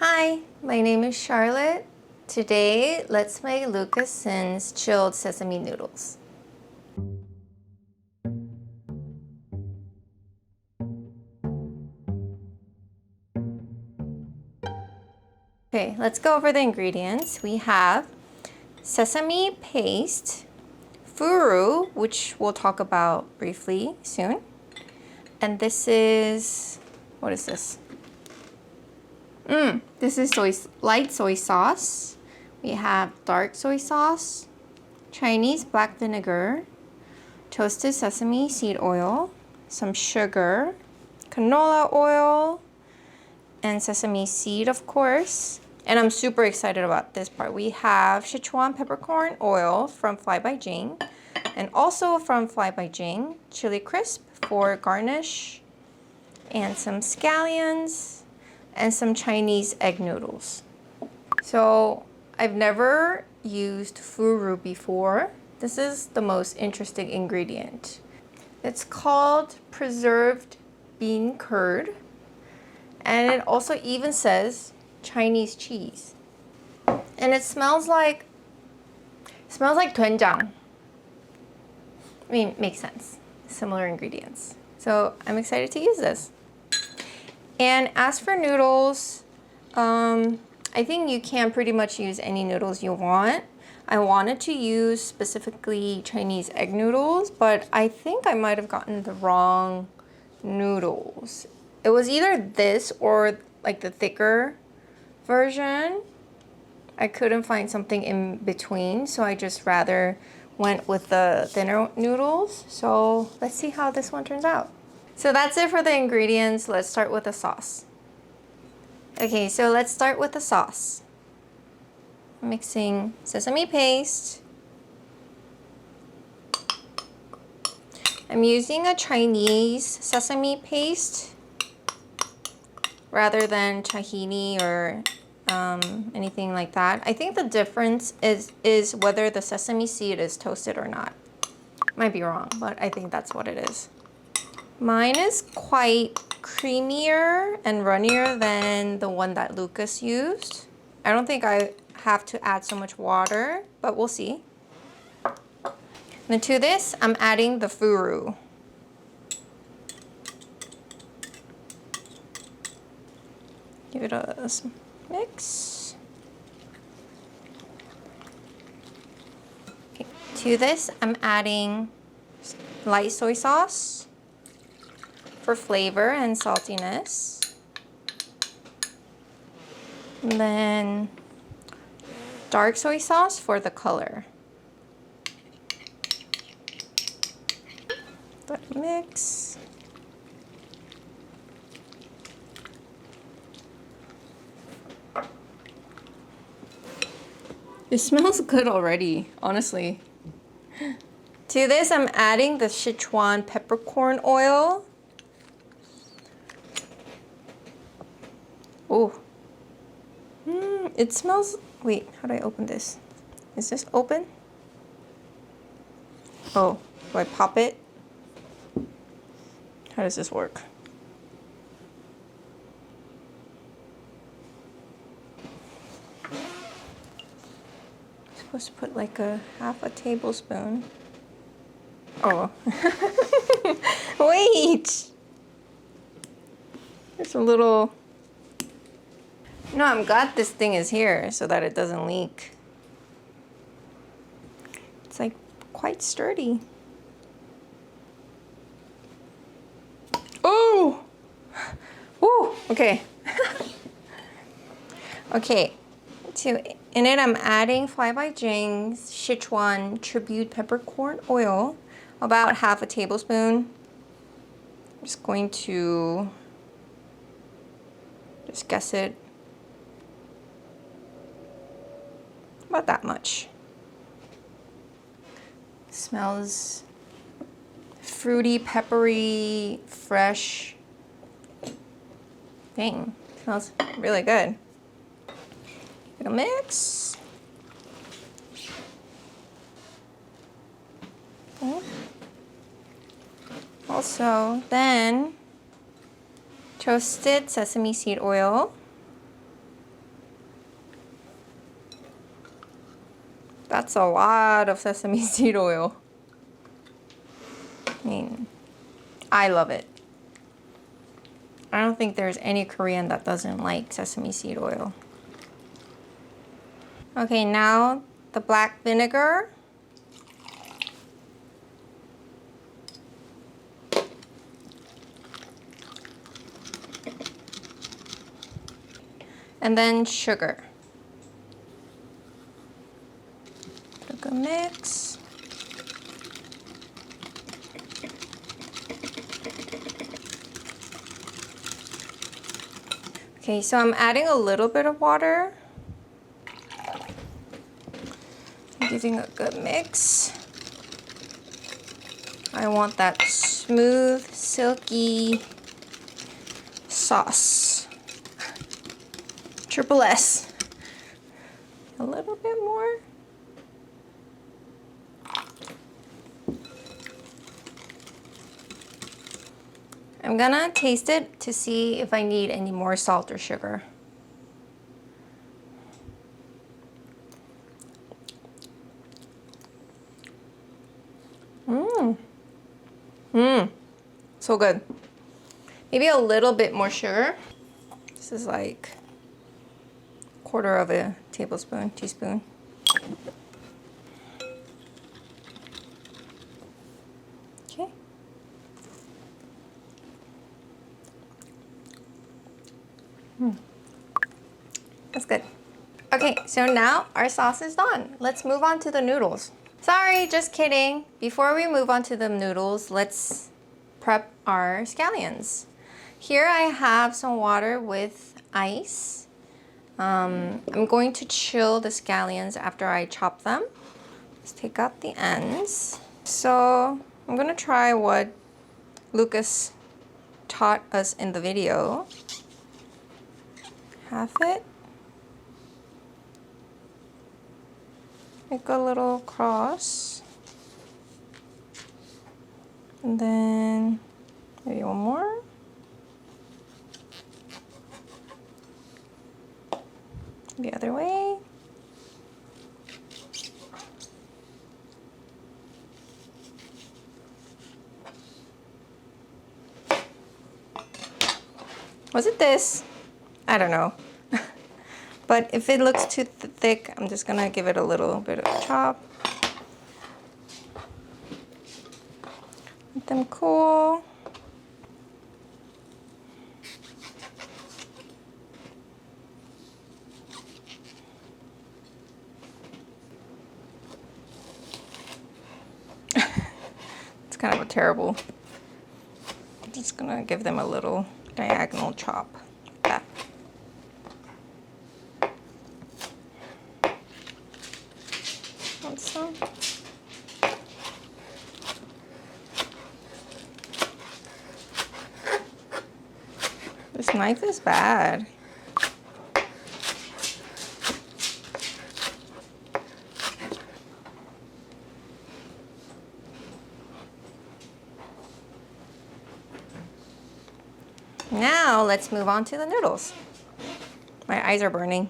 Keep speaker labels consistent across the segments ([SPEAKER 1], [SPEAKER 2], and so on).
[SPEAKER 1] Hi, my name is Charlotte. Today, let's make Lucas's chilled sesame noodles. Okay, let's go over the ingredients. We have sesame paste, furu, which we'll talk about briefly soon. And this is, what is this? This is light soy sauce. We have dark soy sauce, Chinese black vinegar, toasted sesame seed oil, some sugar, canola oil, and sesame seed, of course. And I'm super excited about this part. We have Sichuan peppercorn oil from Fly by Jing, and also from Fly by Jing, chili crisp for garnish, and some scallions, and some Chinese egg noodles. So I've never used furu before. This is the most interesting ingredient. It's called preserved bean curd, and it also even says Chinese cheese. And it smells like doenjang. I mean, makes sense. Similar ingredients. So I'm excited to use this. And as for noodles, I think you can pretty much use any noodles you want. I wanted to use specifically Chinese egg noodles, but I think I might have gotten the wrong noodles. It was either this or like the thicker version. I couldn't find something in between, so I just rather went with the thinner noodles. So let's see how this one turns out. So that's it for the ingredients. Let's start with the sauce. Okay, so let's start with the sauce. Mixing sesame paste. I'm using a Chinese sesame paste rather than tahini or anything like that. I think the difference is whether the sesame seed is toasted or not. Might be wrong, but I think that's what it is. Mine is quite creamier and runnier than the one that Lucas used. I don't think I have to add so much water, but we'll see. And to this, I'm adding the furu. Give it a mix. Okay. To this, I'm adding light soy sauce for flavor and saltiness. And then dark soy sauce for the color. Let it mix. It smells good already, honestly. To this, I'm adding the Sichuan peppercorn oil. Oh, it smells, wait, how do I open this? Is this open? Oh, do I pop it? How does this work? I'm supposed to put like half a tablespoon. Oh, wait! There's a little... No, I'm glad this thing is here so that it doesn't leak. It's like quite sturdy. Oh! Ooh, okay. Okay, in it I'm adding Fly by Jing's Sichuan Tribute Peppercorn Oil, about half a tablespoon. I'm just going to just guess it. About that much. Smells fruity, peppery, fresh. Dang, smells really good. Give it a mix. Okay. Also, then toasted sesame seed oil. That's a lot of sesame seed oil. I mean, I love it. I don't think there's any Korean that doesn't like sesame seed oil. Okay, now the black vinegar. And then sugar. A good mix. Okay, so I'm adding a little bit of water. Giving a good mix. I want that smooth, silky sauce. Triple S. A little bit more. I'm gonna taste it to see if I need any more salt or sugar. So good. Maybe a little bit more sugar. This is like a quarter of a teaspoon. Okay. That's good. Okay, so now our sauce is done. Let's move on to the noodles. Sorry, just kidding. Before we move on to the noodles, let's prep our scallions. Here I have some water with ice. I'm going to chill the scallions after I chop them. Let's take out the ends. So I'm gonna try what Lucas taught us in the video. Half it. Make a little cross. And then maybe one more. The other way. Was it this? I don't know. But if it looks too thick, I'm just gonna give it a little bit of a chop. Let them cool. It's kind of a terrible. I'm just gonna give them a little diagonal chop. Like that. Want some? This knife is bad. Now let's move on to the noodles. My eyes are burning.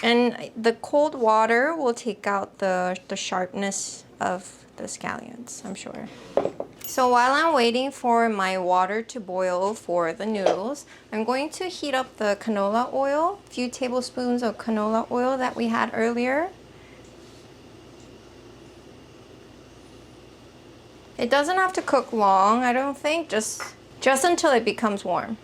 [SPEAKER 1] And the cold water will take out the sharpness of the scallions, I'm sure. So while I'm waiting for my water to boil for the noodles, I'm going to heat up the canola oil, a few tablespoons of canola oil that we had earlier. It doesn't have to cook long, I don't think, just until it becomes warm.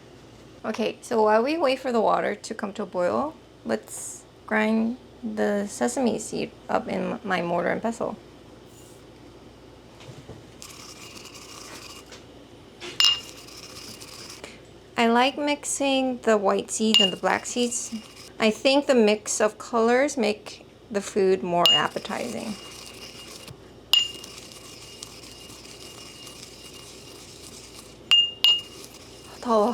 [SPEAKER 1] Okay, so while we wait for the water to come to a boil, let's grind the sesame seed up in my mortar and pestle. I like mixing the white seeds and the black seeds. I think the mix of colors make the food more appetizing. 더워.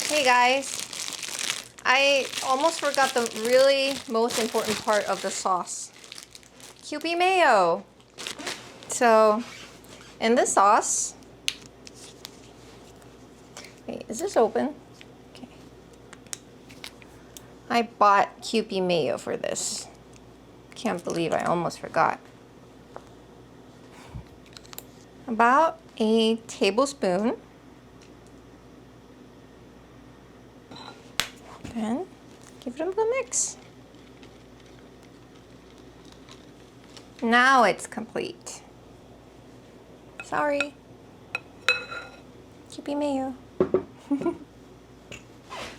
[SPEAKER 1] Hey guys, I almost forgot the really most important part of the sauce. Kewpie mayo. So in this sauce, Is this open? Okay. I bought Kewpie mayo for this. Can't believe I almost forgot. About a tablespoon. Then give it a mix. Now it's complete. Sorry. Kewpie mayo.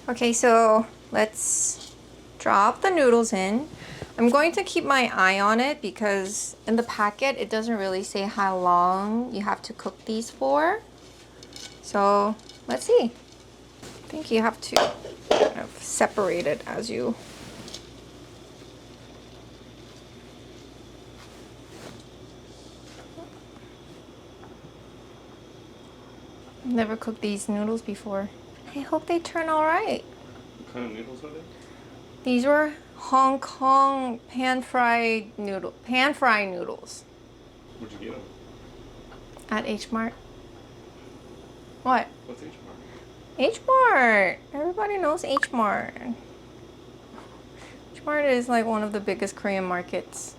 [SPEAKER 1] Okay, so let's drop the noodles in. I'm going to keep my eye on it because in the packet it doesn't really say how long you have to cook these for. So let's see. I think you have to kind of separate it as you never cooked these noodles before. I hope they turn all right.
[SPEAKER 2] What kind of noodles are they?
[SPEAKER 1] These were Hong Kong pan-fried noodles.
[SPEAKER 2] Where'd you get them?
[SPEAKER 1] At H Mart. What?
[SPEAKER 2] What's H Mart?
[SPEAKER 1] H Mart. Everybody knows H Mart. H Mart is like one of the biggest Korean markets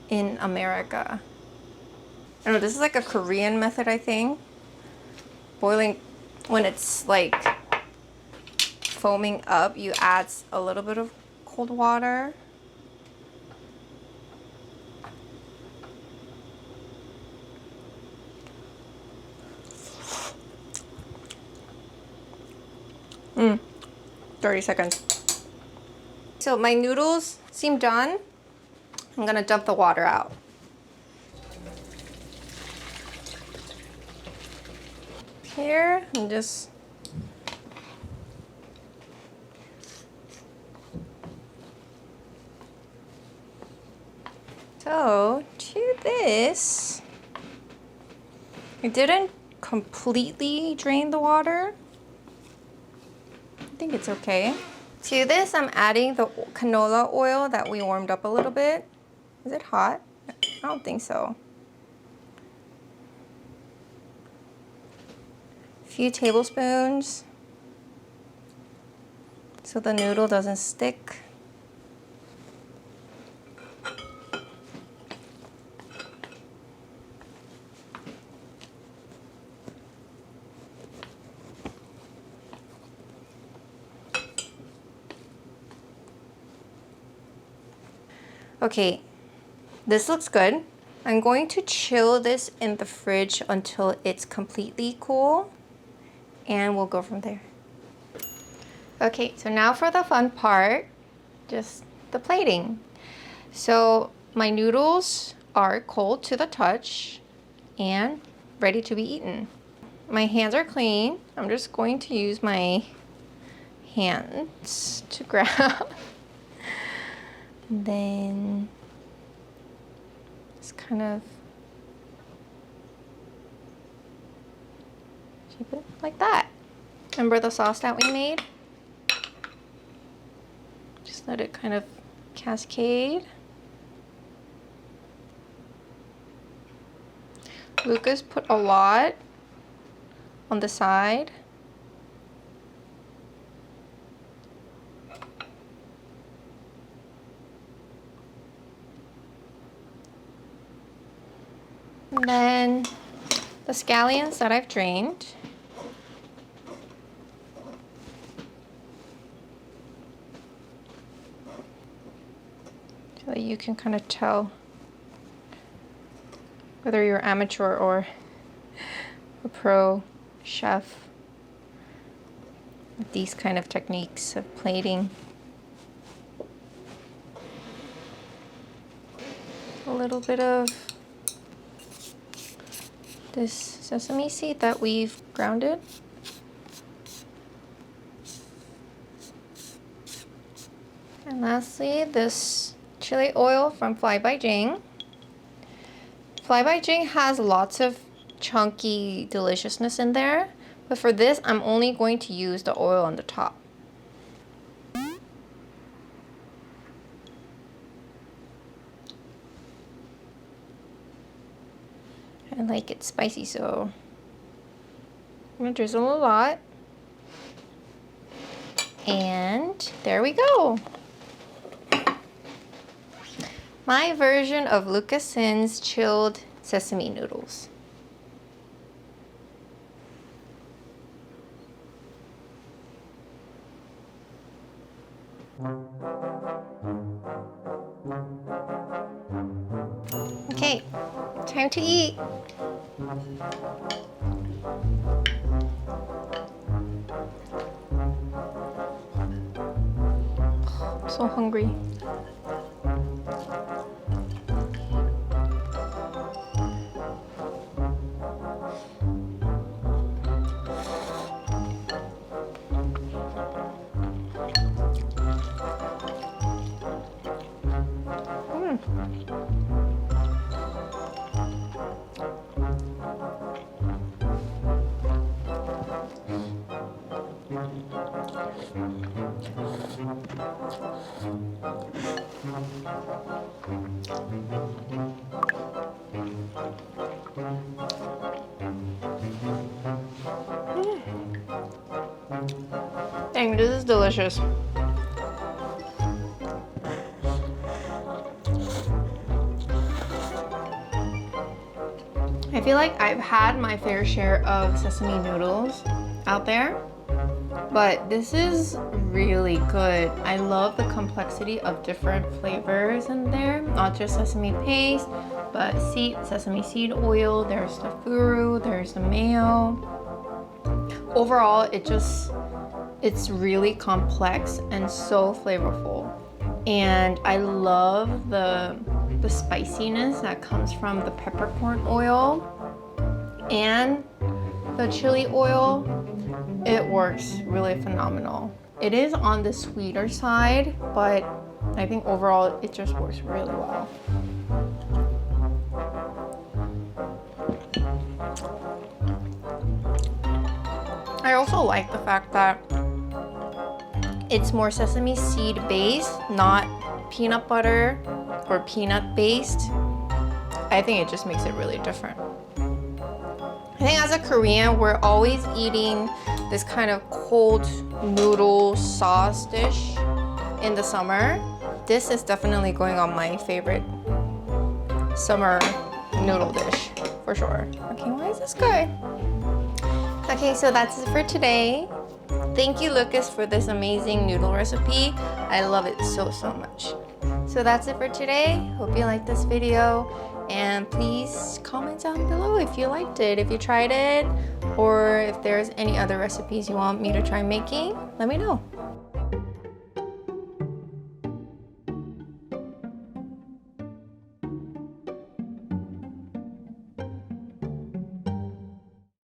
[SPEAKER 1] in America. I don't know, this is like a Korean method, I think. Boiling, when it's like foaming up, you add a little bit of cold water. Mm, 30 seconds. So my noodles seem done. I'm gonna dump the water out. Here, and just so to this, I didn't completely drain the water. I think it's okay. To this, I'm adding the canola oil that we warmed up a little bit. Is it hot? I don't think so. A few tablespoons so the noodle doesn't stick. Okay, this looks good. I'm going to chill this in the fridge until it's completely cool, and we'll go from there. Okay, so now for the fun part, just the plating. So my noodles are cold to the touch and ready to be eaten. My hands are clean. I'm just going to use my hands to grab. Then just kind of shape it like that. Remember the sauce that we made? Just let it kind of cascade. Lucas put a lot on the side. And then the scallions that I've drained. So that you can kind of tell whether you're amateur or a pro chef with these kind of techniques of plating. A little bit of this sesame seed that we've grounded. And lastly, this chili oil from Fly by Jing. Fly by Jing has lots of chunky deliciousness in there, but for this, I'm only going to use the oil on the top. I like it spicy, so I'm gonna drizzle a lot. And there we go. My version of Lucas Sin's chilled sesame noodles. Okay, time to eat. I'm so hungry. Dang, this is delicious. I feel like I've had my fair share of sesame noodles out there, but this is really good. I love the complexity of different flavors in there, not just sesame paste, but sesame seed oil, there's the furu, there's the mayo. Overall, it's really complex and so flavorful. And I love the spiciness that comes from the peppercorn oil and the chili oil. It works really phenomenal. It is on the sweeter side, but I think overall it just works really well. I also like the fact that it's more sesame seed based, not peanut butter or peanut based. I think it just makes it really different. I think as a Korean, we're always eating this kind of cold noodle sauce dish in the summer. This is definitely going on my favorite summer noodle dish for sure. Okay, why is this guy? Okay, so that's it for today. Thank you, Lucas, for this amazing noodle recipe. I love it so much. So that's it for today. Hope you liked this video. And please comment down below if you liked it, if you tried it, or if there's any other recipes you want me to try making, let me know.